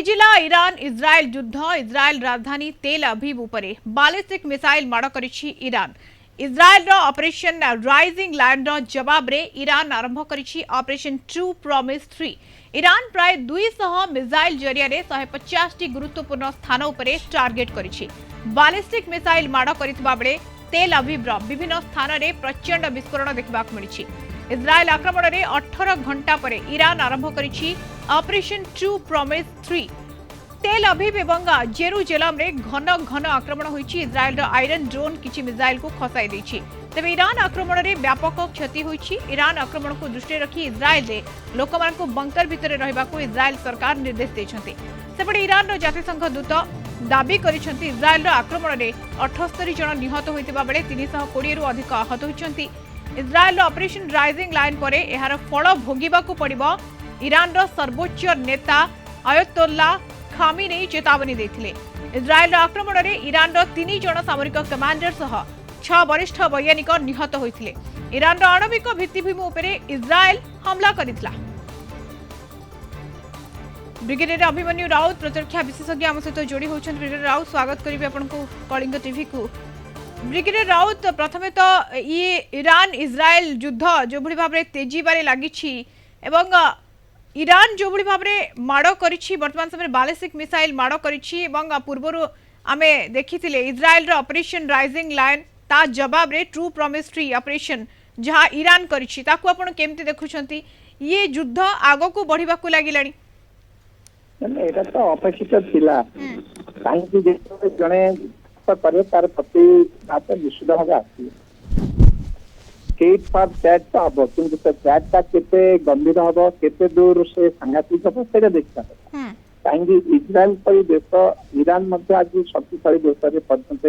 तेजिला Iran Israel युद्ध इज्राएल राजधानी तेल अवीव उपरे बालिस्टिक मिसाइल माड़ करिछि ईरान। इज्राएल रो ऑपरेशन राइजिंग लायन रो जवाब रे ईरान आरंभ करिछि ऑपरेशन ट्रू प्रॉमिस 3। ईरान प्राय 200 मिसाइल जरिया रे 150 टी गुरुत्वपूर्ण स्थान उपरे टार्गेट करिछि। बालिस्टिक मिसाइल माड़ करितबा बेले तेल अवीव रो विभिन्न स्थान रे प्रचंड विस्फोरण देखबा मिलिछि। इज्राएल आक्रमण रे 18 घंटा परे ईरान आरंभ करिछि ऑपरेशन ट्रू प्रॉमिस 3। तेल अवीव एवं जेरुजेलम रे घन घन आक्रमण होइछि। इज्राएल रो आयरन ड्रोन किछि मिसाइल को खसाई दैछि। तबे ईरान आक्रमण रे व्यापक क्षति होइछि। ईरान आक्रमण को दृष्टि रखी इज्राएल रे लोकमान को बंकर भितर रहबा को इज्राएल सरकार निर्देश दैछन्ते। सेपटे ईरान रो जातिसंघ दूत दाबी करिसन्ति इज्राएल रो आक्रमण रे 78 जन निहत होइतिबा बेले 320 रु अधिक आहत होइछन्ति। इज्राएल रो ऑपरेशन राइजिंग लाइन परे एहार फल भोगिबा को पड़िबो। ईरान रो सर्वोच्च नेता अयतोल्ला खामिनेई चेतावनी देथिले। इज्राएल आक्रमण रे ईरान रो 3 जन सामरिक कमांडर सह 6 वरिष्ठ वैज्ञानिक निहत होइथिले। ईरान रो आणविक भित्तिभूमि उपरे इज्राएल हमला करितला। ब्रिगेडियर अभिमन्यु राउत प्रतिरक्षा विशेषज्ञ आम सहित जोड़ी होछन। ब्रिगेडियर राउत स्वागत करिवे आपनको कलिंग टीवी को। ब्रिगेडियर राउत प्रथमे तो ये ईरान इज्राएल युद्ध जो भली भाव रे तेजी बारे लागिछि एवं ईरान जो भली भाव रे माड़ करिछि वर्तमान समय बालिस्टिक मिसाइल माड़ करिछि एवं पूर्वरु आमे देखिथिले इज्राएल रो ऑपरेशन राइजिंग लाइन ता जवाब रे ट्रू प्रॉमिस 3 ऑपरेशन जहां ईरान करिछि ताकू आपण केमति देखुछंती ये युद्ध आगो को बढ़िबा को लागिलानी? एटा तो अपेक्षित थिला काहे जे जणे पर तार प्रति बात निश्चित भाव आसी स्टेट फॉर दैट तो अब किंतु से दैट का केते गंभीर हबो केते दूर से सांघातिक हबो सेटा देखता काहे इज्राएल पर देश ईरान मध्य आज शक्तिशाली देश रे पर्यंत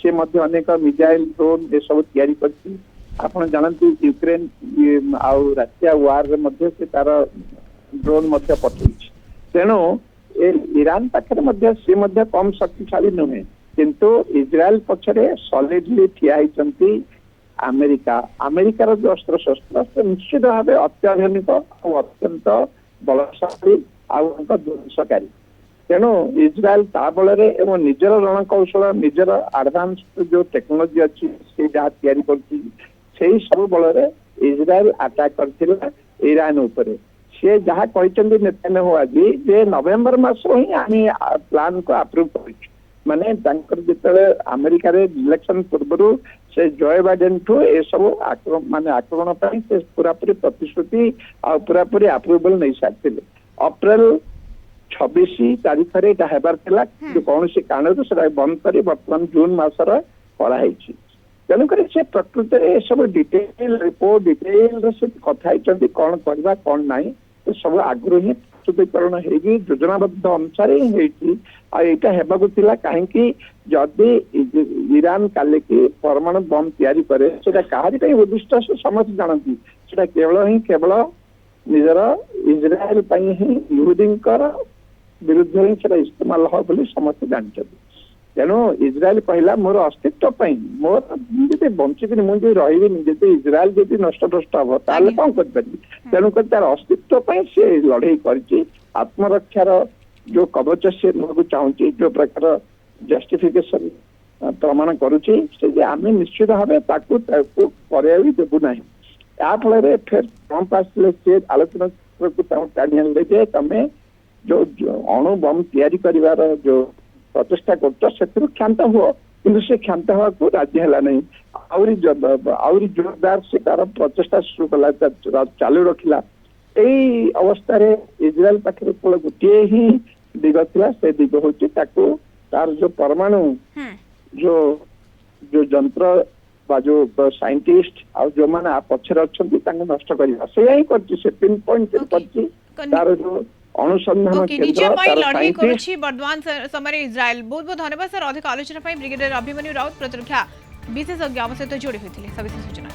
से मध्य अनेक मिसाइल ड्रोन ए सब तैयारी करछि। आपण जानନ୍ତି यूक्रेन आउ रशिया वार रे मध्य से तार ड्रोन मध्य पठैछि। तेणु ईरान पाखे मध्य से मध्य कम शक्तिशाली नुहे किंतु इज्राएल पछरे सॉलिडली ठिया होइचंती अमेरिका। अमेरिकार जो अस्त्र शस्त्र निश्चित भाव अत्याधुनिक और अत्यंत बलशाली ध्वंसकारी। तेणु इज्राएल ता बଳରେ एवं निजर रणकौशल निजर आडभांस जो टेक्नोलोजी अच्छी से जहाँ तैयारी करछि सेही सब बଳରେ इज्राएल अटैक करथिला ईरान उपरे। से जहाँ कहते नेतान्याहू आज जे नवेम्बर मास ही आम प्लान को अप्रूव कर माने जिते अमेरिका इलेक्शन पूर्व से जय बाइडेन ठू ए सब माने आक्रमण से पूरापूरी प्रतिश्रुति आ पूरापूरी अप्रूवल नहीं सारी अप्रैल 26 तारीख रे हेबार थिला कौन सी कारण से बंद कर बर्तमान जून मसर कराई। तेणुक से प्रकृत में सब डिटेल रिपोर्ट डिटेल से कथा कौन करवा कौन ना तो सब आगु ही प्रस्तुतिकरण होगी योजनाबद्ध अनुसार ही आईटा हेबाकु थिला कहीं जदि ईरान काले की परमाणु बम तैयारी करे सेटा काहारी पई उद्दिष्ट से समस्त जानती सेटा केवल निजर इज्राएल पई ही यहूदींकर विरुद्ध ही सेटा इस्तेमाल हो बोली समस्त जानते। तेणु इज्राएल कहला मोर अस्तित्व पई मोर जदि बंचिक मुझे रही जदि इज्राएल जदि नष्ट हम ताले कौन कर तेणुक तार अस्तित्व पई से लड़ाई कर आत्मरक्षार जो कवच से मुझे चाहूँगी जो प्रकार जस्टिफिकेशन प्रमाण करुच्ची से आम निश्चित भाव भी देवु ना। या फल फिर ट्रंप आसले से आलोचना टाणी तमें जो अणु बम तैयारी कर जो प्रचेषा कर क्षांत हुआ कि से क्षांत हवा को राजी है नहीं आहरी जोरदार से तार प्रचेषा शुरू कला चालू रखिला। यही अवस्था इज्राएल पाखे केवल गोटे ही दिग थिला से दिग होची ताको तार जो परमाणु जो जो यंत्र बा जो साइंटिस्ट आ जो माने पछरे अछंती तांको नष्ट करिवा से ही करची से पिन पॉइंट करची तार जो अनुसंधान केंद्र लड़ाई करुछि वर्तमान समय इज्राएल। बहुत बहुत धन्यवाद सर अधिक आलोचना ब्रिगेडियर अभिमन्यु राउत प्रतिरक्षा विशेषज्ञ आम सहित जोड़ी होते सविशेष सूचना।